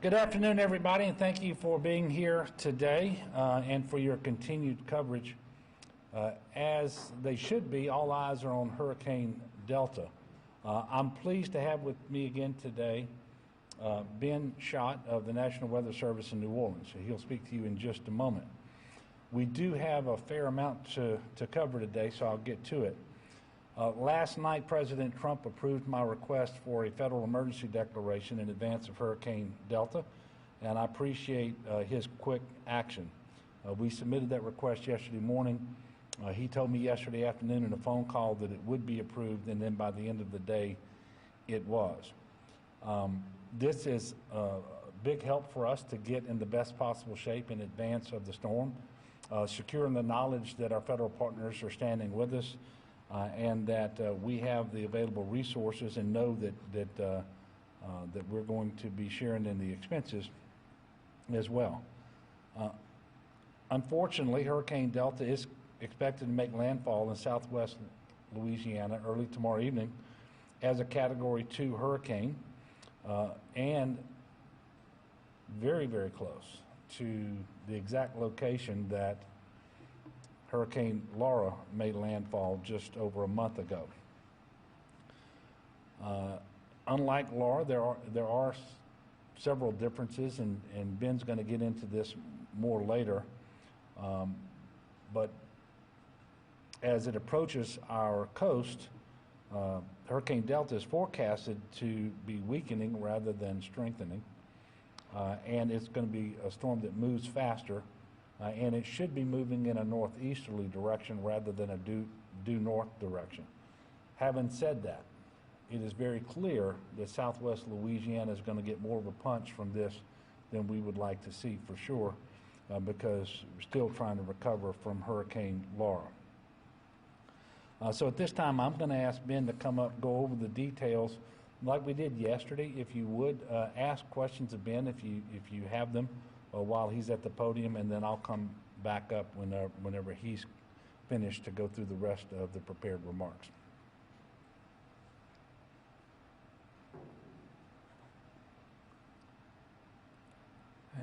Good afternoon, everybody, and thank you for being here today and for your continued coverage. As they should be, all eyes are on Hurricane Delta. I'm pleased to have with me again today Ben Schott of the National Weather Service in New Orleans. He'll speak to you in just a moment. We do have a fair amount to cover today, so I'll get to it. Last night, President Trump approved my request for a federal emergency declaration in advance of Hurricane Delta, and I appreciate his quick action. We submitted that request yesterday morning. He told me yesterday afternoon in a phone call that it would be approved, and then by the end of the day, it was. This is a big help for us to get in the best possible shape in advance of the storm, securing the knowledge that our federal partners are standing with us, and that we have the available resources and know that we're going to be sharing in the expenses as well. Unfortunately, Hurricane Delta is expected to make landfall in Southwest Louisiana early tomorrow evening as a Category 2 hurricane, and very, very close to the exact location that Hurricane Laura made landfall just over a month ago. Unlike Laura, there are several differences, and Ben's going to get into this more later. But as it approaches our coast, Hurricane Delta is forecasted to be weakening rather than strengthening, and it's going to be a storm that moves faster. And it should be moving in a northeasterly direction rather than a due north direction. Having said that, it is very clear that Southwest Louisiana is going to get more of a punch from this than we would like to see for sure, because we're still trying to recover from Hurricane Laura. So at this time, I'm going to ask Ben to come up, go over the details like we did yesterday. If you would ask questions of Ben if you have them, while he's at the podium, and then I'll come back up whenever he's finished to go through the rest of the prepared remarks.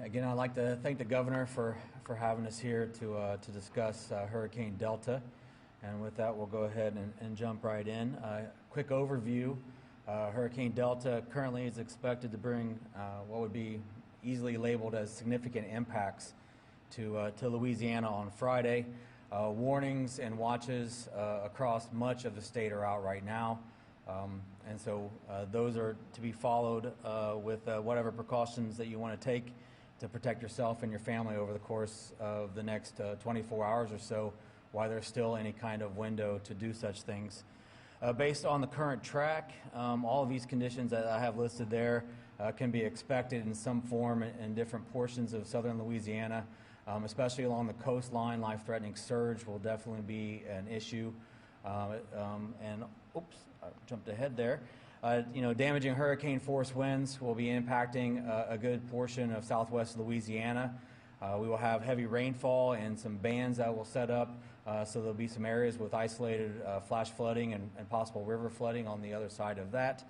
Again, I'd like to thank the governor for having us here to discuss Hurricane Delta. And with that, we'll go ahead and jump right in. Quick overview. Hurricane Delta currently is expected to bring what would be easily labeled as significant impacts to Louisiana on Friday. Warnings and watches across much of the state are out right now, and so those are to be followed with whatever precautions that you want to take to protect yourself and your family over the course of the next 24 hours or so, while there's still any kind of window to do such things. Based on the current track, all of these conditions that I have listed there can be expected in some form in different portions of southern Louisiana, especially along the coastline. Life-threatening surge will definitely be an issue. And oops, I jumped ahead there. Damaging hurricane force winds will be impacting a good portion of southwest Louisiana. We will have heavy rainfall and some bands that will set up, so there'll be some areas with isolated flash flooding and possible river flooding on the other side of that.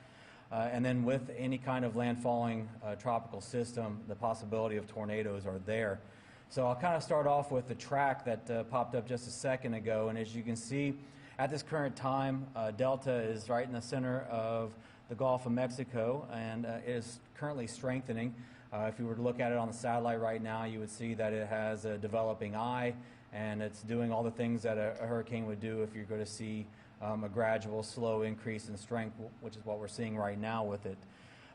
And then with any kind of landfalling tropical system, the possibility of tornadoes are there. So I'll kind of start off with the track that popped up just a second ago. And as you can see, at this current time, Delta is right in the center of the Gulf of Mexico and is currently strengthening. If you were to look at it on the satellite right now, you would see that it has a developing eye, and it's doing all the things that a hurricane would do if you're going to see a gradual, slow increase in strength, which is what we're seeing right now with it.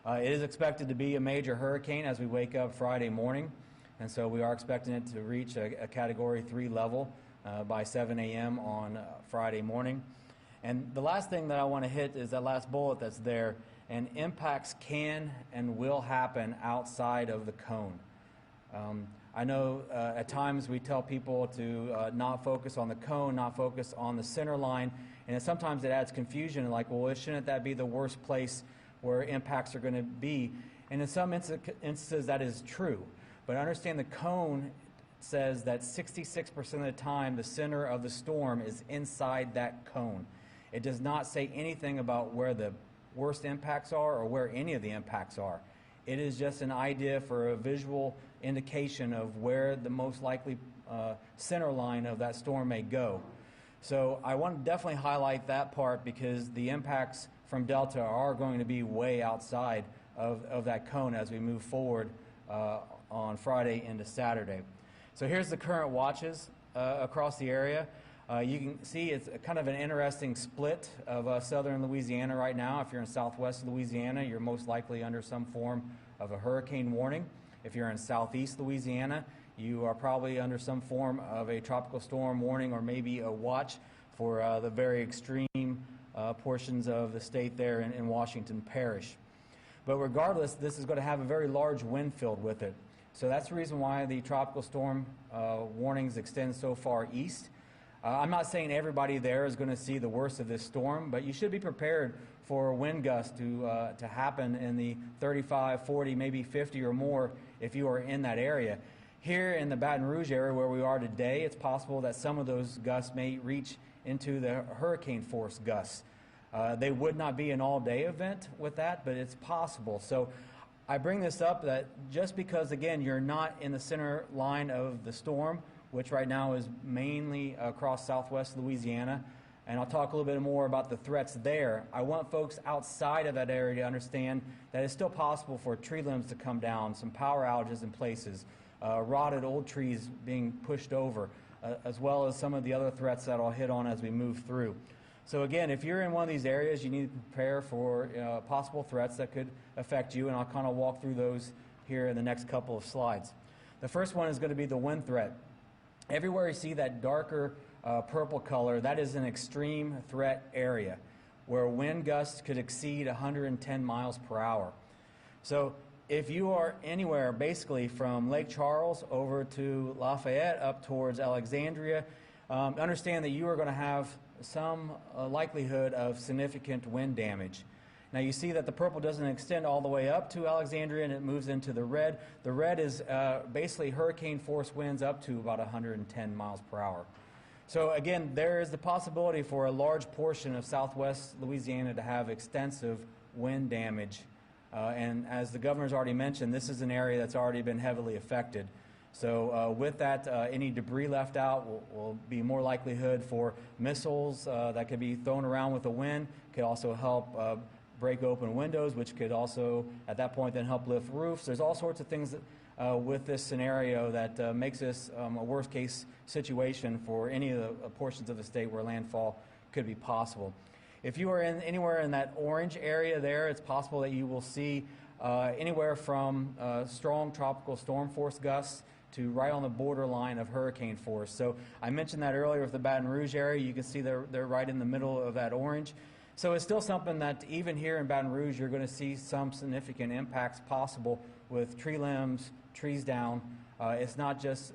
It is expected to be a major hurricane as we wake up Friday morning, and so we are expecting it to reach a Category 3 level by 7 a.m. on Friday morning. And the last thing that I want to hit is that last bullet that's there, and impacts can and will happen outside of the cone. I know at times we tell people to not focus on the cone, not focus on the center line, and sometimes it adds confusion, like, well, shouldn't that be the worst place where impacts are going to be? And in some instances that is true, but understand the cone says that 66% of the time the center of the storm is inside that cone. It does not say anything about where the worst impacts are or where any of the impacts are. It is just an idea for a visual indication of where the most likely center line of that storm may go. So I want to definitely highlight that part because the impacts from Delta are going to be way outside of that cone as we move forward on Friday into Saturday. So here's the current watches across the area. You can see it's kind of an interesting split of southern Louisiana right now. If you're in southwest Louisiana, you're most likely under some form of a hurricane warning. If you're in southeast Louisiana, you are probably under some form of a tropical storm warning or maybe a watch for the very extreme portions of the state there in Washington Parish. But regardless, this is going to have a very large wind field with it. So that's the reason why the tropical storm warnings extend so far east. I'm not saying everybody there is going to see the worst of this storm, but you should be prepared for wind gusts to happen in the 35, 40, maybe 50 or more if you are in that area. Here in the Baton Rouge area where we are today, it's possible that some of those gusts may reach into the hurricane force gusts. They would not be an all-day event with that, but it's possible. So I bring this up that just because, again, you're not in the center line of the storm, which right now is mainly across southwest Louisiana, and I'll talk a little bit more about the threats there. I want folks outside of that area to understand that it's still possible for tree limbs to come down, some power outages in places, rotted old trees being pushed over, as well as some of the other threats that I'll hit on as we move through. So again, if you're in one of these areas, you need to prepare for possible threats that could affect you, and I'll kind of walk through those here in the next couple of slides. The first one is going to be the wind threat. Everywhere you see that darker purple color, that is an extreme threat area where wind gusts could exceed 110 miles per hour. So if you are anywhere basically from Lake Charles over to Lafayette up towards Alexandria, understand that you are going to have some likelihood of significant wind damage. Now you see that the purple doesn't extend all the way up to Alexandria and it moves into the red. The red is basically hurricane force winds up to about 110 miles per hour. So again, there is the possibility for a large portion of southwest Louisiana to have extensive wind damage. And as the governor's already mentioned, this is an area that's already been heavily affected. So with that, any debris left out will be more likelihood for missiles that could be thrown around with the wind, could also help break open windows, which could also, at that point, then help lift roofs. There's all sorts of things that, with this scenario that makes this a worst-case situation for any of the portions of the state where landfall could be possible. If you are anywhere in that orange area there, it's possible that you will see anywhere from strong tropical storm force gusts to right on the borderline of hurricane force. So I mentioned that earlier with the Baton Rouge area. You can see they're right in the middle of that orange. So it's still something that even here in Baton Rouge, you're going to see some significant impacts possible with tree limbs, trees down. It's not just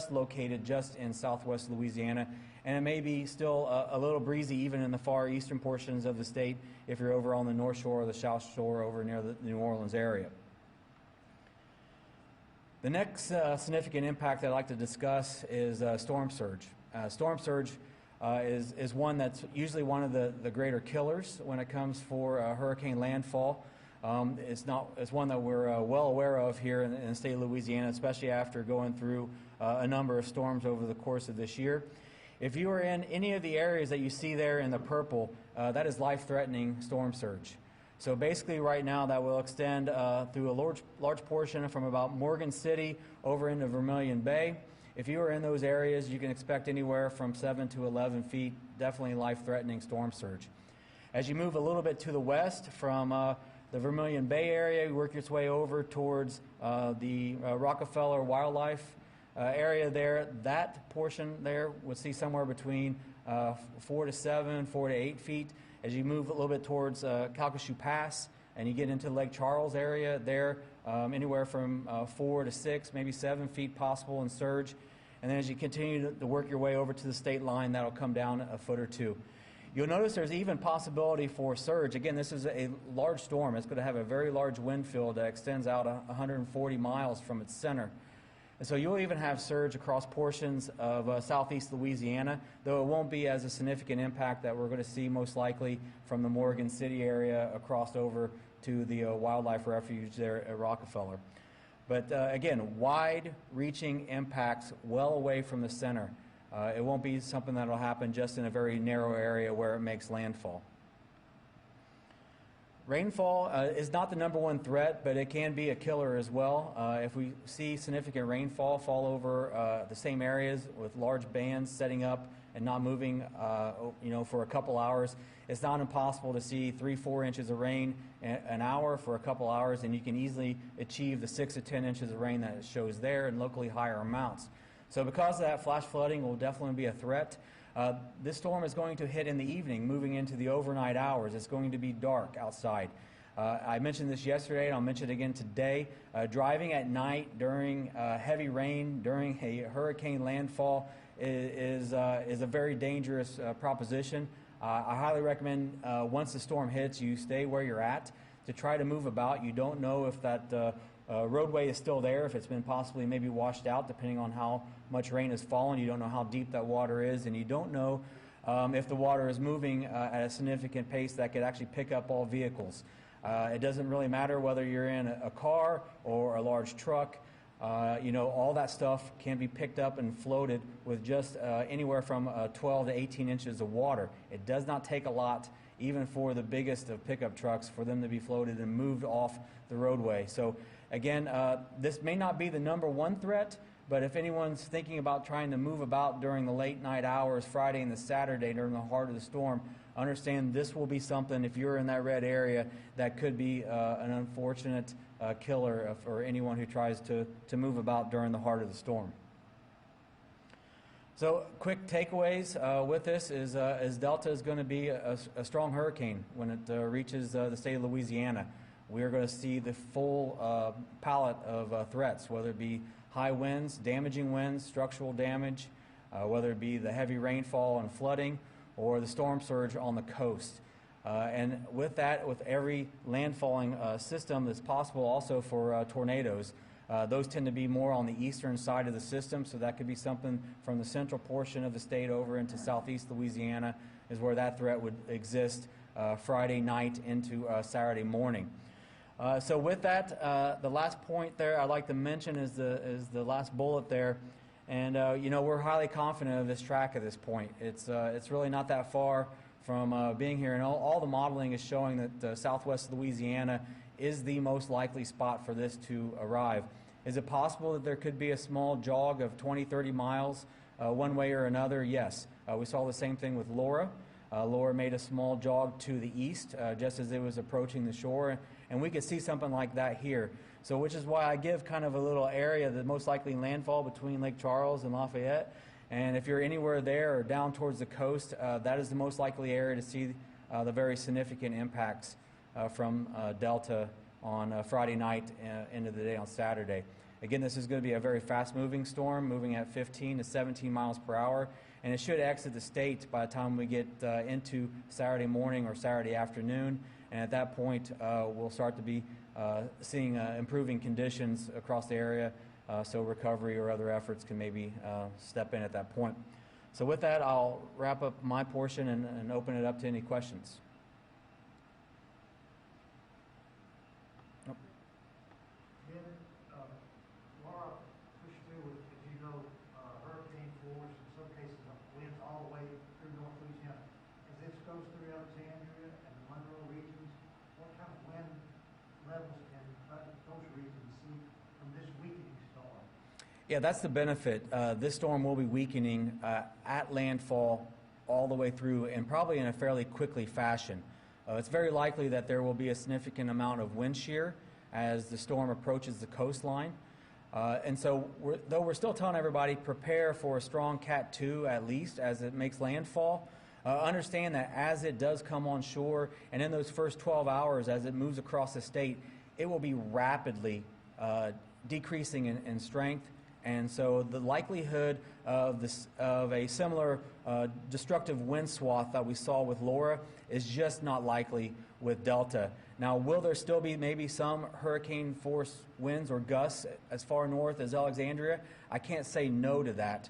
located just in southwest Louisiana, and it may be still a little breezy even in the far eastern portions of the state if you're over on the North Shore or the South Shore over near the New Orleans area. The next significant impact that I'd like to discuss is storm surge. Storm surge is one that's usually one of the greater killers when it comes for hurricane landfall. It's one that we're well aware of here in the state of Louisiana, especially after going through a number of storms over the course of this year. If you are in any of the areas that you see there in the purple, that is life-threatening storm surge. So basically right now that will extend through a large portion from about Morgan City over into Vermilion Bay. If you are in those areas, you can expect anywhere from 7 to 11 feet, definitely life-threatening storm surge. As you move a little bit to the west from the Vermilion Bay area, you work your way over towards the Rockefeller Wildlife area there. That portion there would see somewhere between 4 to 7, 4 to 8 feet. As you move a little bit towards Calcasieu Pass and you get into Lake Charles area there, anywhere from 4 to 6, maybe 7 feet possible in surge. And then as you continue to work your way over to the state line, that'll come down a foot or two. You'll notice there's even possibility for surge. Again, this is a large storm. It's going to have a very large wind field that extends out 140 miles from its center. And so you'll even have surge across portions of southeast Louisiana, though it won't be as a significant impact that we're going to see most likely from the Morgan City area across over to the wildlife refuge there at Rockefeller. But again, wide-reaching impacts well away from the center. It won't be something that will happen just in a very narrow area where it makes landfall. Rainfall is not the #1 threat, but it can be a killer as well. If we see significant rainfall fall over the same areas with large bands setting up and not moving for a couple hours, it's not impossible to see 3-4 inches of rain an hour for a couple hours, and you can easily achieve the 6 to 10 inches of rain that it shows there and locally higher amounts. So because of that, flash flooding will definitely be a threat. This storm is going to hit in the evening, moving into the overnight hours. It's going to be dark outside. I mentioned this yesterday, and I'll mention it again today. Driving at night during heavy rain, during a hurricane landfall, is a very dangerous proposition. I highly recommend once the storm hits, you stay where you're at to try to move about. You don't know if that roadway is still there, if it's been possibly maybe washed out, depending on how much rain has fallen. You don't know how deep that water is, and you don't know if the water is moving at a significant pace that could actually pick up all vehicles. It doesn't really matter whether you're in a car or a large truck. All that stuff can be picked up and floated with just anywhere from 12 to 18 inches of water. It does not take a lot, even for the biggest of pickup trucks, for them to be floated and moved off the roadway. So again, this may not be the #1 threat, but if anyone's thinking about trying to move about during the late night hours, Friday and the Saturday during the heart of the storm, understand this will be something, if you're in that red area, that could be an unfortunate killer for anyone who tries to move about during the heart of the storm. So quick takeaways with this is Delta is going to be a strong hurricane when it reaches the state of Louisiana. We're going to see the full palette of threats, whether it be high winds, damaging winds, structural damage, whether it be the heavy rainfall and flooding, or the storm surge on the coast. And with that, with every landfalling system that's possible also for tornadoes, those tend to be more on the eastern side of the system, so that could be something from the central portion of the state over into southeast Louisiana is where that threat would exist Friday night into Saturday morning. So with that, the last point there I'd like to mention is the last bullet there. And we're highly confident of this track at this point. It's really not that far from being here, and all the modeling is showing that Southwest Louisiana is the most likely spot for this to arrive. Is it possible that there could be a small jog of 20-30 miles one way or another? Yes. We saw the same thing with Laura. Laura made a small jog to the east just as it was approaching the shore, and we could see something like that here. So which is why I give kind of a little area, the most likely landfall between Lake Charles and Lafayette. And if you're anywhere there or down towards the coast, that is the most likely area to see the very significant impacts from Delta on Friday night into the day on Saturday. Again, this is going to be a very fast-moving storm, moving at 15 to 17 miles per hour, and it should exit the state by the time we get into Saturday morning or Saturday afternoon. And at that point, we'll start to be seeing improving conditions across the area, so recovery or other efforts can maybe step in at that point. So with that, I'll wrap up my portion and open it up to any questions. Laura pushed through with, as you know, hurricane force, in some cases winds all the way through North Louisiana. As this goes through Alexandria and the Monroe regions, what kind of wind levels can those regions see from this weakening storm? Yeah, that's the benefit. This storm will be weakening at landfall all the way through, and probably in a fairly quickly fashion. It's very likely that there will be a significant amount of wind shear as the storm approaches the coastline. And so, though we're still telling everybody, prepare for a strong Cat 2 at least as it makes landfall, understand that as it does come on shore, and in those first 12 hours as it moves across the state, it will be rapidly decreasing in strength. And so the likelihood of a similar destructive wind swath that we saw with Laura is just not likely with Delta. Now, will there still be maybe some hurricane force winds or gusts as far north as Alexandria? I can't say no to that.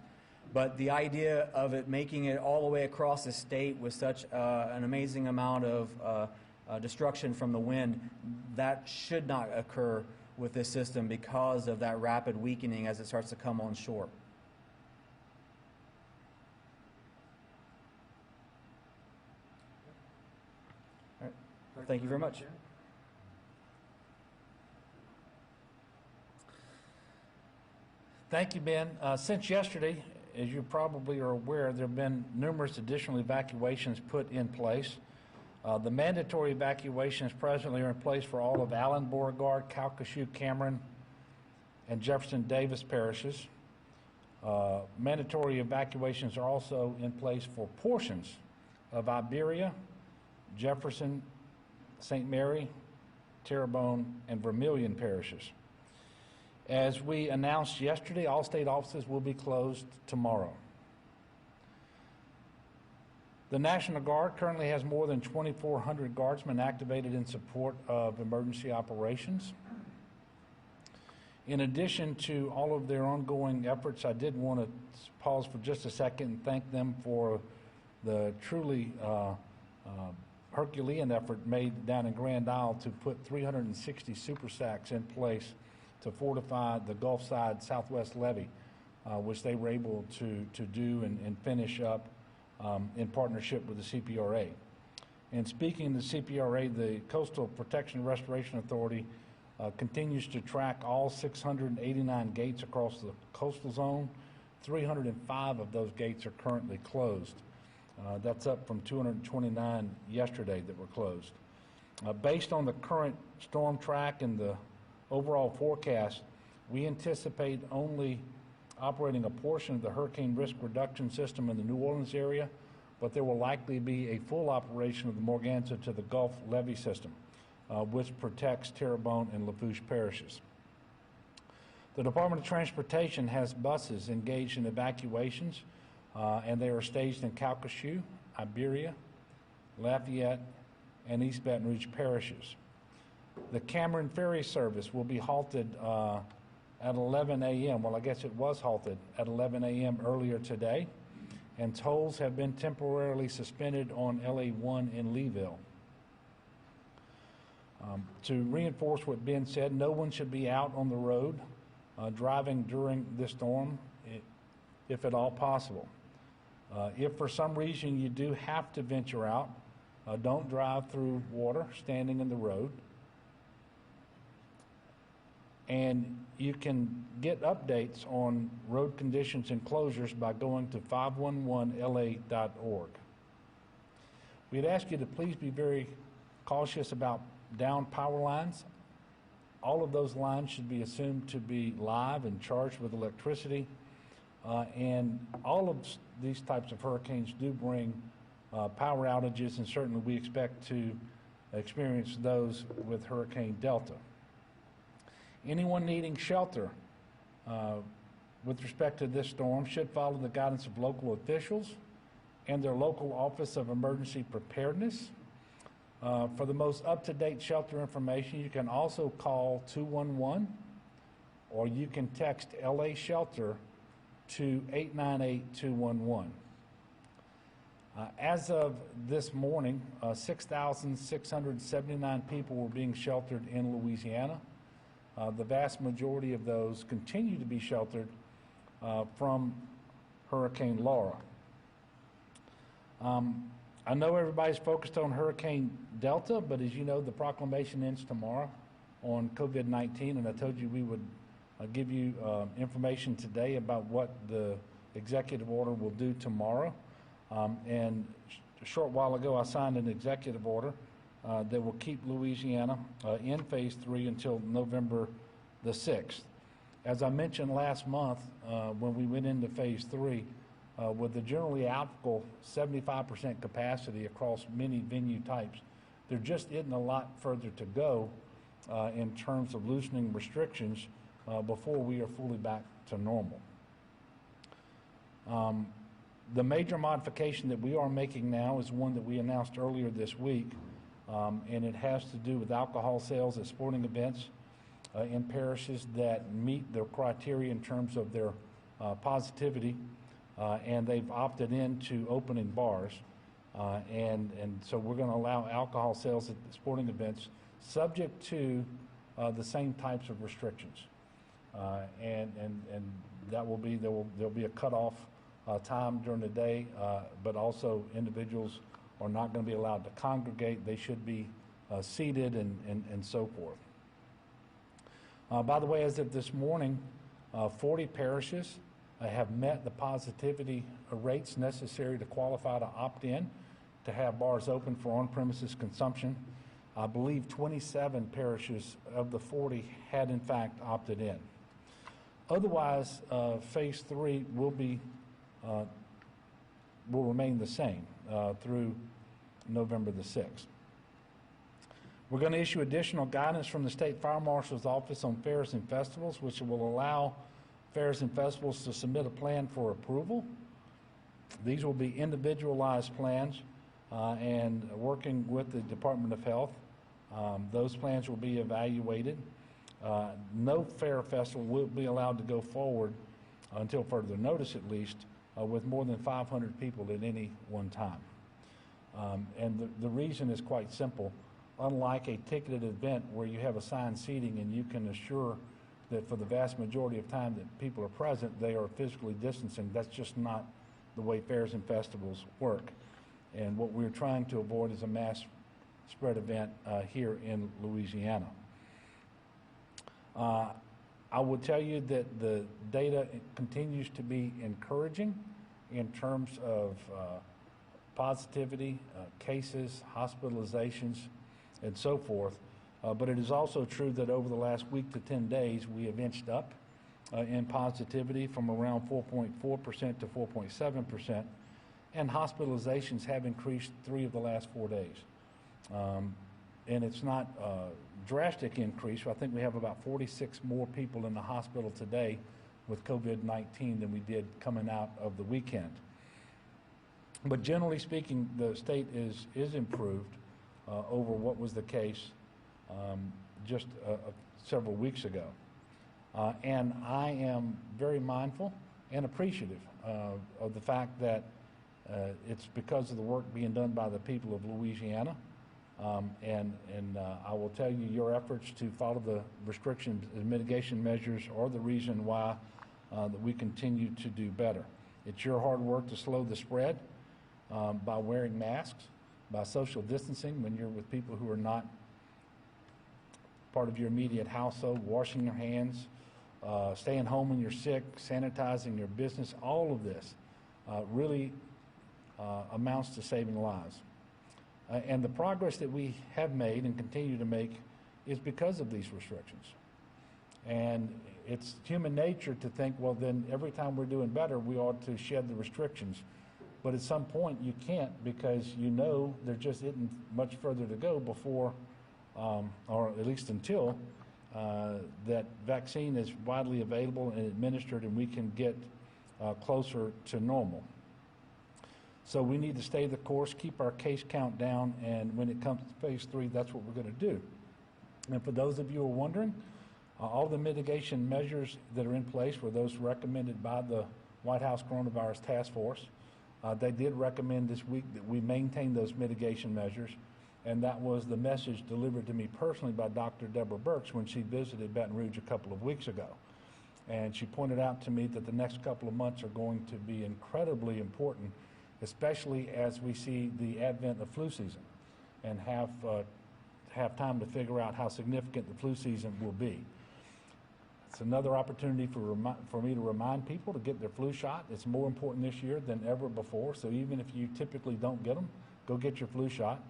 But the idea of it making it all the way across the state with such an amazing amount of destruction from the wind, that should not occur with this system because of that rapid weakening as it starts to come on shore. All right. Thank you very much. Thank you, Ben. Since yesterday, as you probably are aware, there have been numerous additional evacuations put in place. The mandatory evacuations presently are in place for all of Allen, Beauregard, Calcasieu, Cameron, and Jefferson Davis parishes. Mandatory evacuations are also in place for portions of Iberia, Jefferson, St. Mary, Terrebonne, and Vermilion parishes. As we announced yesterday, all state offices will be closed tomorrow. The National Guard currently has more than 2,400 guardsmen activated in support of emergency operations. In addition to all of their ongoing efforts, I did want to pause for just a second and thank them for the truly Herculean effort made down in Grand Isle to put 360 super sacks in place to fortify the Gulf side Southwest levee, which they were able to do and finish up in partnership with the CPRA. And speaking of the CPRA, the Coastal Protection and Restoration Authority continues to track all 689 gates across the coastal zone. 305 of those gates are currently closed. That's up from 229 yesterday that were closed. Based on the current storm track and the overall forecast, we anticipate only operating a portion of the hurricane risk reduction system in the New Orleans area, but there will likely be a full operation of the Morganza to the Gulf levee system, which protects Terrebonne and Lafourche parishes. The Department of Transportation has buses engaged in evacuations, and they are staged in Calcasieu, Iberia, Lafayette, and East Baton Rouge parishes. The Cameron Ferry service will be halted at 11 a.m. Well, I guess it was halted at 11 a.m. earlier today, and tolls have been temporarily suspended on LA1 in Leeville. To reinforce what Ben said, no one should be out on the road driving during this storm, if at all possible. If for some reason you do have to venture out, don't drive through water standing in the road. And you can get updates on road conditions and closures by going to 511la.org. We'd ask you to please be very cautious about down power lines. All of those lines should be assumed to be live and charged with electricity. And all of these types of hurricanes do bring power outages, and certainly we expect to experience those with Hurricane Delta. Anyone needing shelter with respect to this storm should follow the guidance of local officials and their local Office of Emergency Preparedness. For the most up-to-date shelter information, you can also call 211, or you can text LA Shelter to 898-211. As of this morning, 6,679 people were being sheltered in Louisiana. The vast majority of those continue to be sheltered from Hurricane Laura. I know everybody's focused on Hurricane Delta, but as you know, the proclamation ends tomorrow on COVID-19, and I told you we would give you information today about what the executive order will do tomorrow. And a short while ago, I signed an executive order that will keep Louisiana in Phase 3 until November the 6th. As I mentioned last month, when we went into Phase 3, with the generally applicable 75% capacity across many venue types, there just isn't a lot further to go in terms of loosening restrictions before we are fully back to normal. The major modification that we are making now is one that we announced earlier this week, and it has to do with alcohol sales at sporting events in parishes that meet their criteria in terms of their positivity, and they've opted into opening bars. And so we're going to allow alcohol sales at sporting events subject to the same types of restrictions. And that will be, there'll be a cutoff time during the day, but also individuals are not going to be allowed to congregate. They should be seated and so forth. By the way, as of this morning, 40 parishes have met the positivity rates necessary to qualify to opt in to have bars open for on-premises consumption. I believe 27 parishes of the 40 had in fact opted in. Otherwise, phase 3 will remain the same through November the 6th. We're going to issue additional guidance from the State Fire Marshal's Office on fairs and festivals, which will allow fairs and festivals to submit a plan for approval. These will be individualized plans, and working with the Department of Health, those plans will be evaluated. No fair festival will be allowed to go forward until further notice, at least, with more than 500 people at any one time. And the reason is quite simple. Unlike a ticketed event where you have assigned seating and you can assure that for the vast majority of time that people are present, they are physically distancing, that's just not the way fairs and festivals work. And what we're trying to avoid is a mass spread event here in Louisiana. I will tell you that the data continues to be encouraging in terms of positivity, cases, hospitalizations, and so forth. But it is also true that over the last week to 10 days, we have inched up in positivity from around 4.4% to 4.7%, and hospitalizations have increased 3 of the last 4 days. And it's not a drastic increase. I think we have about 46 more people in the hospital today with COVID-19 than we did coming out of the weekend. But generally speaking, the state is improved over what was the case just several weeks ago. And I am very mindful and appreciative of the fact that it's because of the work being done by the people of Louisiana. And I will tell you, your efforts to follow the restrictions and mitigation measures are the reason why that we continue to do better. It's your hard work to slow the spread by wearing masks, by social distancing when you're with people who are not part of your immediate household, washing your hands, staying home when you're sick, sanitizing your business. All of this really amounts to saving lives. And the progress that we have made and continue to make is because of these restrictions. And it's human nature to think, well, then every time we're doing better, we ought to shed the restrictions. But at some point you can't, because you know there just isn't much further to go before, or at least until, that vaccine is widely available and administered and we can get closer to normal. So we need to stay the course, keep our case count down, and when it comes to phase 3, that's what we're going to do. And for those of you who are wondering, all the mitigation measures that are in place were those recommended by the White House Coronavirus Task Force. They did recommend this week that we maintain those mitigation measures, and that was the message delivered to me personally by Dr. Deborah Birx when she visited Baton Rouge a couple of weeks ago. And she pointed out to me that the next couple of months are going to be incredibly important, especially as we see the advent of flu season and have time to figure out how significant the flu season will be. It's another opportunity for me to remind people to get their flu shot. It's more important this year than ever before, so even if you typically don't get them, go get your flu shot.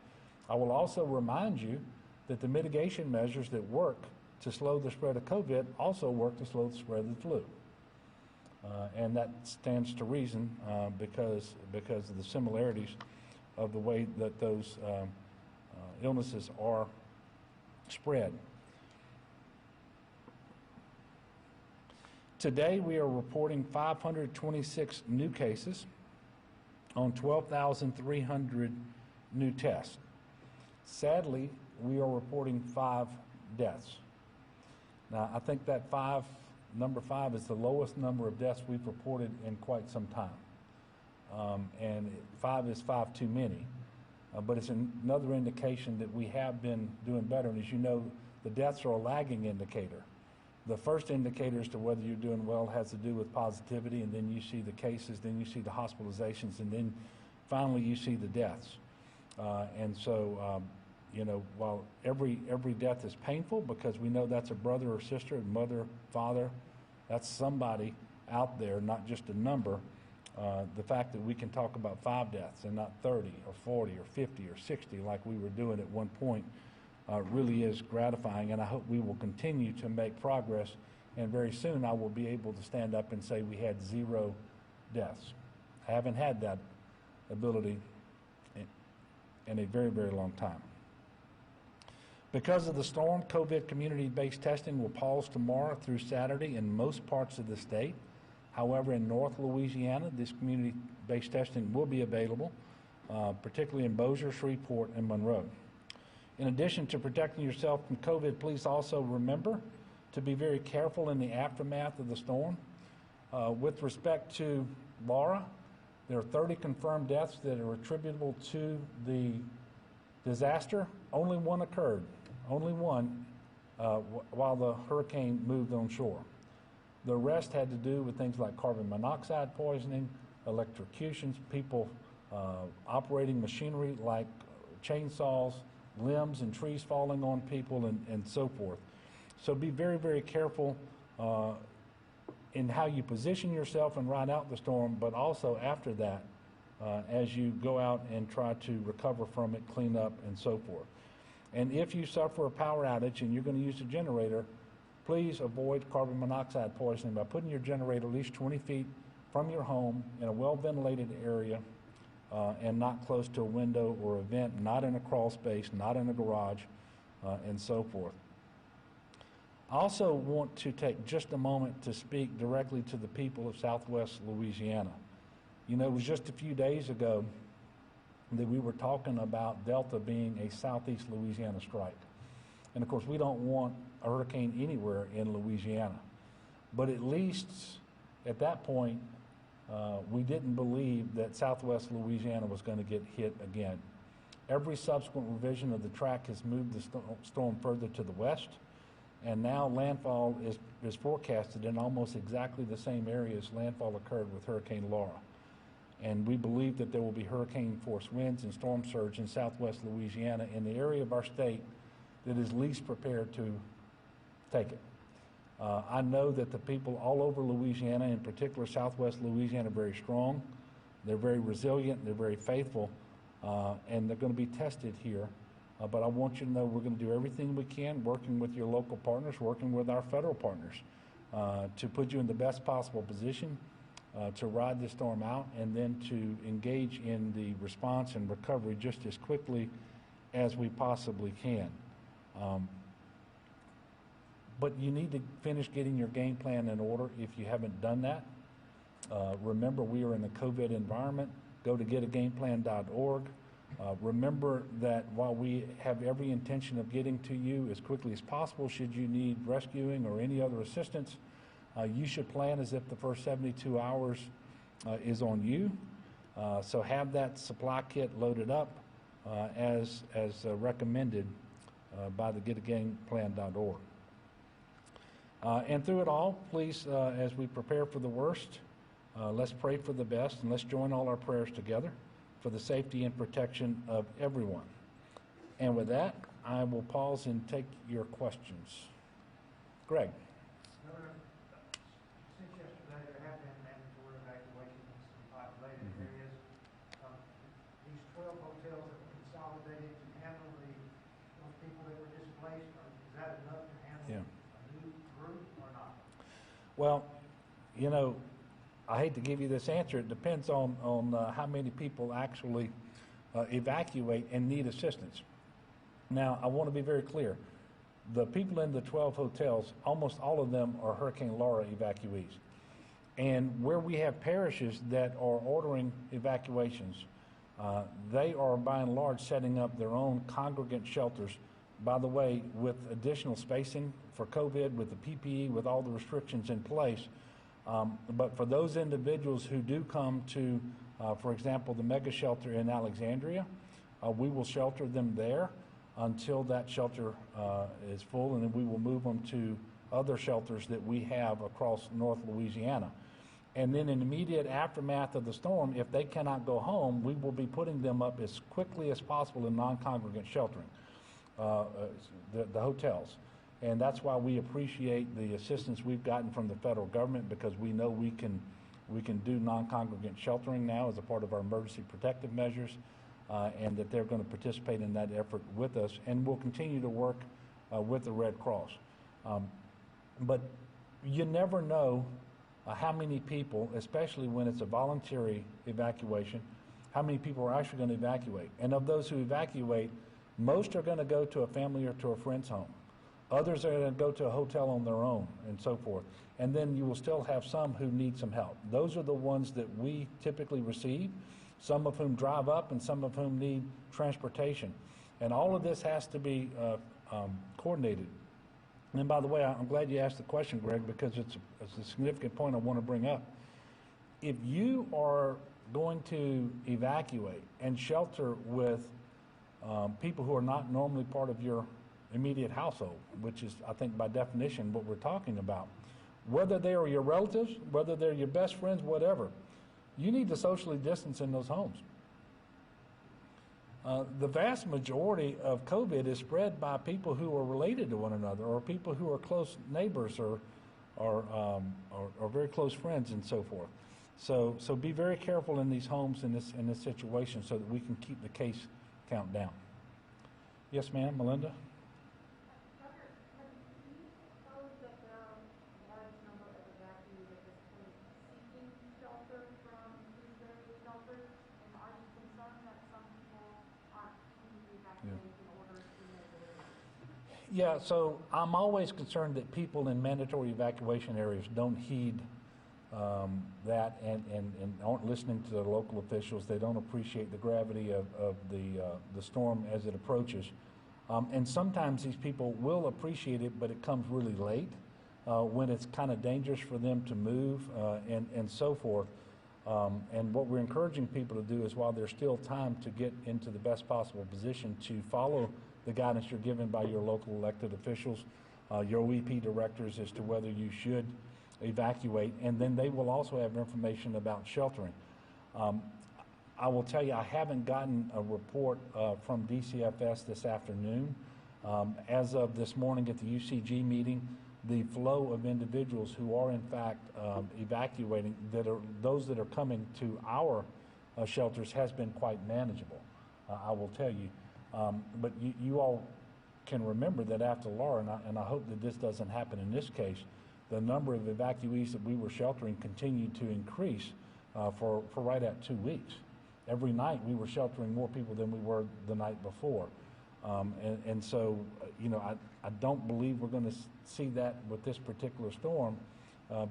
I will also remind you that the mitigation measures that work to slow the spread of COVID also work to slow the spread of the flu. And that stands to reason because of the similarities of the way that those illnesses are spread. Today we are reporting 526 new cases on 12,300 new tests. Sadly, we are reporting 5 deaths. Now, I think that number 5 is the lowest number of deaths we've reported in quite some time. And 5 is 5 too many. but it's another indication that we have been doing better. And as you know, the deaths are a lagging indicator. The first indicator as to whether you're doing well has to do with positivity, and then you see the cases, then you see the hospitalizations, and then finally you see the deaths. And so, you know, while every death is painful because we know that's a brother or sister, mother, father, that's somebody out there, not just a number. The fact that we can talk about 5 deaths and not 30 or 40 or 50 or 60 like we were doing at one point really is gratifying, and I hope we will continue to make progress, and very soon I will be able to stand up and say we had 0 deaths. I haven't had that ability in a very, very long time. Because of the storm, COVID community-based testing will pause tomorrow through Saturday in most parts of the state. However, in North Louisiana, this community-based testing will be available, particularly in Bossier, Shreveport, and Monroe. In addition to protecting yourself from COVID, please also remember to be very careful in the aftermath of the storm. With respect to Laura, there are 30 confirmed deaths that are attributable to the disaster. Only one occurred, only one, while the hurricane moved on shore. The rest had to do with things like carbon monoxide poisoning, electrocutions, people operating machinery like chainsaws, limbs and trees falling on people, and so forth. So be very, very careful in how you position yourself and ride out the storm, but also after that, as you go out and try to recover from it, clean up, and so forth. And if you suffer a power outage and you're going to use a generator, please avoid carbon monoxide poisoning by putting your generator at least 20 feet from your home in a well-ventilated area and not close to a window or a vent, not in a crawl space, not in a garage, and so forth. I also want to take just a moment to speak directly to the people of Southwest Louisiana. You know, it was just a few days ago that we were talking about Delta being a Southeast Louisiana strike. And of course, we don't want a hurricane anywhere in Louisiana. But at least at that point, we didn't believe that Southwest Louisiana was going to get hit again. Every subsequent revision of the track has moved the storm further to the west, and now landfall is forecasted in almost exactly the same areas landfall occurred with Hurricane Laura. And we believe that there will be hurricane force winds and storm surge in Southwest Louisiana, in the area of our state that is least prepared to take it. I know that the people all over Louisiana, in particular Southwest Louisiana, are very strong. They're very resilient, they're very faithful, and they're going to be tested here. But I want you to know we're going to do everything we can, working with your local partners, working with our federal partners, to put you in the best possible position to ride this storm out, and then to engage in the response and recovery just as quickly as we possibly can. But you need to finish getting your game plan in order if you haven't done that. Remember, we are in a COVID environment. Go to getagameplan.org. Remember that while we have every intention of getting to you as quickly as possible, should you need rescuing or any other assistance, you should plan as if the first 72 hours is on you. So have that supply kit loaded up as recommended by the getagameplan.org. And through it all, please, as we prepare for the worst, let's pray for the best, and let's join all our prayers together for the safety and protection of everyone. And with that, I will pause and take your questions. Greg. Governor, since yesterday, there have been mandatory evacuations in some populated areas. These 12 hotels that were consolidated to handle those people that were displaced, is that enough to handle a new group or not? Well, you know, I hate to give you this answer. It depends on how many people actually evacuate and need assistance. Now, I want to be very clear. The people in the 12 hotels, almost all of them are Hurricane Laura evacuees. And where we have parishes that are ordering evacuations, they are by and large setting up their own congregant shelters, by the way, with additional spacing for COVID, with the PPE, with all the restrictions in place. But for those individuals who do come to, for example, the mega shelter in Alexandria, we will shelter them there until that shelter is full, and then we will move them to other shelters that we have across North Louisiana. And then in the immediate aftermath of the storm, if they cannot go home, we will be putting them up as quickly as possible in non-congregant sheltering, the hotels. And that's why we appreciate the assistance we've gotten from the federal government, because we know we can do non-congregant sheltering now as a part of our emergency protective measures, and that they're going to participate in that effort with us, and we'll continue to work with the Red Cross. But you never know how many people, especially when it's a voluntary evacuation, how many people are actually going to evacuate. And of those who evacuate, most are going to go to a family or to a friend's home. Others are going to go to a hotel on their own, and so forth. And then you will still have some who need some help. Those are the ones that we typically receive, some of whom drive up and some of whom need transportation. And all of this has to be coordinated. And by the way, I'm glad you asked the question, Greg, because it's a significant point I want to bring up. If you are going to evacuate and shelter with people who are not normally part of your immediate household, which is, I think, by definition what we're talking about, whether they are your relatives, whether they're your best friends, whatever, you need to socially distance in those homes. The vast majority of COVID is spread by people who are related to one another, or people who are close neighbors, or very close friends, and so forth. So be very careful in these homes in this situation, so that we can keep the case count down. Yes, ma'am, Melinda. Doctor, have you proposed that there are a large number of evacuees at this point seeking shelter from these various shelters? And are you concerned that some people aren't choosing to evacuate in order to make a living? Yeah, so I'm always concerned that people in mandatory evacuation areas don't heed that and aren't listening to the local officials. They don't appreciate the gravity of the storm as it approaches. And sometimes these people will appreciate it, but it comes really late when it's kind of dangerous for them to move and so forth. And what we're encouraging people to do is, while there's still time to get into the best possible position, to follow the guidance you're given by your local elected officials, your OEP directors, as to whether you should evacuate, and then they will also have information about sheltering. I will tell you, I haven't gotten a report from DCFS this afternoon. As of this morning at the UCG meeting, the flow of individuals who are in fact evacuating, those that are coming to our shelters, has been quite manageable, I will tell you. But you all can remember that after Laura, and I hope that this doesn't happen in this case, the number of evacuees that we were sheltering continued to increase for right at 2 weeks. Every night we were sheltering more people than we were the night before. And so, you know, I don't believe we're going to see that with this particular storm,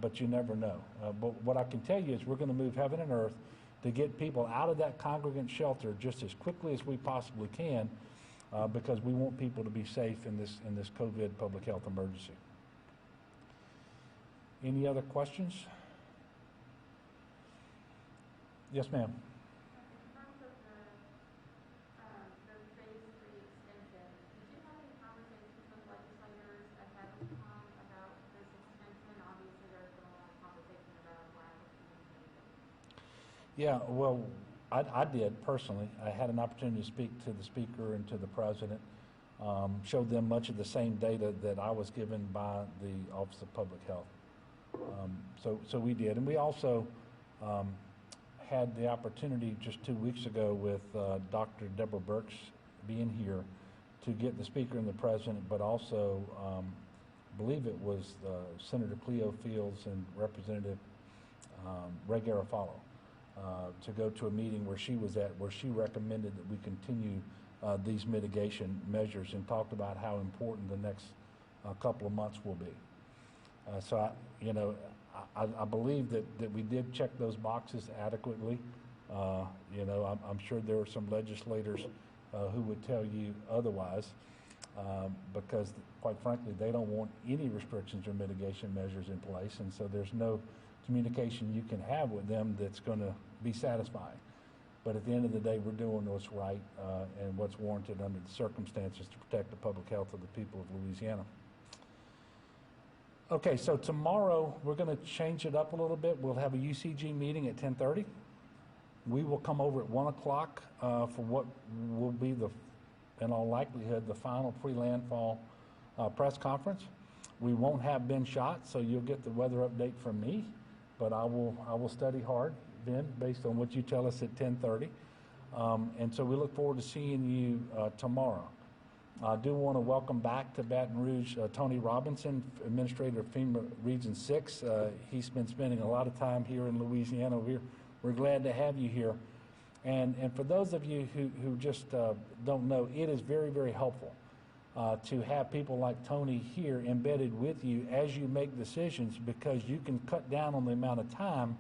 but you never know. But what I can tell you is we're going to move heaven and earth to get people out of that congregant shelter just as quickly as we possibly can, because we want people to be safe in this COVID public health emergency. Any other questions? Yes, ma'am. In terms of the phase 3 extension, did you have any conversations with legislators ahead of time about this extension? Obviously, there's been a lot of conversation about lack of communication. Yeah, well, I did personally. I had an opportunity to speak to the Speaker and to the President, showed them much of the same data that I was given by the Office of Public Health. So we did. And we also had the opportunity just 2 weeks ago with Dr. Deborah Birx being here to get the Speaker and the President, but also I believe it was Senator Cleo Fields and Representative Ray Garofalo to go to a meeting where she was at, where she recommended that we continue these mitigation measures, and talked about how important the next couple of months will be. So, I believe that we did check those boxes adequately. I'm sure there are some legislators who would tell you otherwise, because, quite frankly, they don't want any restrictions or mitigation measures in place, and so there's no communication you can have with them that's going to be satisfying. But at the end of the day, we're doing what's right and what's warranted under the circumstances to protect the public health of the people of Louisiana. Okay, so tomorrow we're going to change it up a little bit. We'll have a UCG meeting at 10:30. We will come over at 1 o'clock for what will be, in all likelihood, the final pre-landfall press conference. We won't have Ben shot, so you'll get the weather update from me, but I will study hard, Ben, based on what you tell us at 10:30. And so we look forward to seeing you tomorrow. I do want to welcome back to Baton Rouge Tony Robinson, Administrator of FEMA Region 6. He's been spending a lot of time here in Louisiana. We're glad to have you here. And for those of you who just don't know, it is very, very helpful to have people like Tony here embedded with you as you make decisions, because you can cut down on the amount of time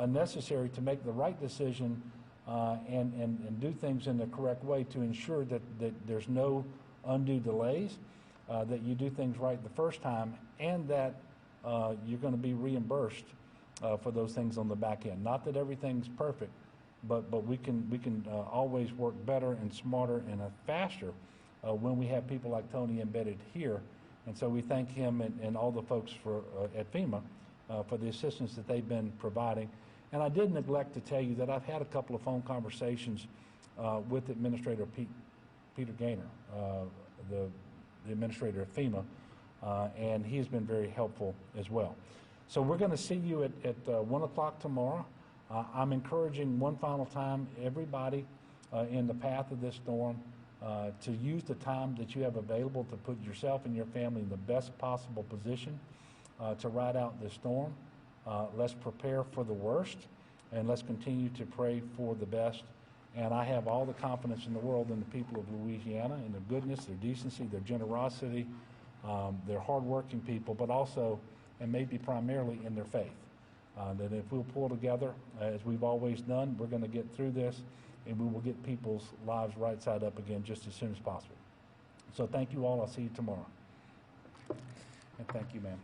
necessary to make the right decision and do things in the correct way to ensure that there's no undue delays, that you do things right the first time, and that you're going to be reimbursed for those things on the back end. Not that everything's perfect, but we can always work better and smarter and faster when we have people like Tony embedded here. And so we thank him and all the folks at FEMA for the assistance that they've been providing. And I did neglect to tell you that I've had a couple of phone conversations with Administrator Peter Gaynor, the administrator of FEMA, and he has been very helpful as well. So we're going to see you at 1 o'clock tomorrow. I'm encouraging one final time everybody in the path of this storm to use the time that you have available to put yourself and your family in the best possible position to ride out this storm. Let's prepare for the worst, and let's continue to pray for the best. And I have all the confidence in the world in the people of Louisiana, in their goodness, their decency, their generosity, their hardworking people, but also, and maybe primarily, in their faith. That if we'll pull together, as we've always done, we're going to get through this, and we will get people's lives right side up again just as soon as possible. So thank you all. I'll see you tomorrow. And thank you, ma'am.